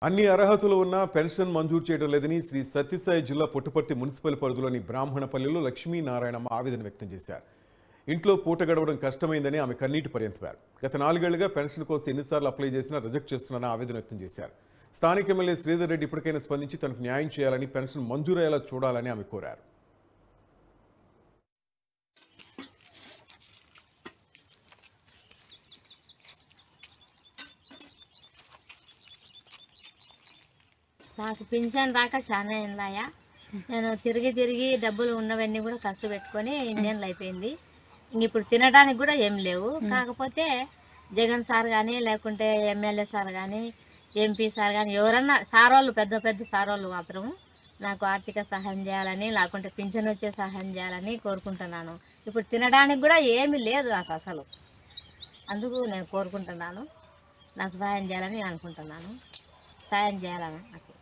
అన్ని అర్హతలు ఉన్న పెన్షన్ మంజూరు చేయడం లేదని శ్రీ సత్యసాయి జిల్లా పుట్టపర్తి మున్సిపల్ పరిధిలోని బ్రాహ్మణపల్లిలో లక్ష్మీనారాయణమ్మ ఆవేదన వ్యక్తం చేశారు. ఇంట్లో పూట గడవడం కష్టమైందని ఆమె కన్నీటి పర్యంతపారు. గత 4 ఏళ్లుగా పెన్షన్ కోసం ఎన్నిసార్లు అప్లై చేసినా రిజెక్ట్ చేస్తున్నారని ఆవేదన వ్యక్తం చేశారు. స్థానిక ఎమ్మెల్యే శ్రీధర్ రెడ్డి ఇప్పటికైనా స్పందించి తనకు న్యాయం చేయాలని, పెన్షన్ మంజూరయ్యేలా చూడాలని ఆమె కోరారు. నాకు పింఛన్ రాక చాలా ఏళ్ళాయా. నేను తిరిగి డబ్బులు ఉన్నవన్నీ కూడా ఖర్చు పెట్టుకొని ఇన్నేళ్ళు అయిపోయింది. ఇంక ఇప్పుడు తినడానికి కూడా ఏం లేవు. కాకపోతే జగన్ సార్ కానీ, లేకుంటే ఎమ్మెల్యే సార్ కానీ, ఎంపీ సార్ కానీ, ఎవరన్నా సార్ వాళ్ళు, పెద్ద సార్ వాళ్ళు మాత్రం నాకు ఆర్థిక సహాయం చేయాలని, లేకుంటే పింఛన్ వచ్చే సహాయం చేయాలని కోరుకుంటున్నాను. ఇప్పుడు తినడానికి కూడా ఏమీ లేదు నాకు అసలు. అందుకు నేను కోరుకుంటున్నాను, నాకు సహాయం చేయాలని అనుకుంటున్నాను. సహాయం చేయాలని నాకు.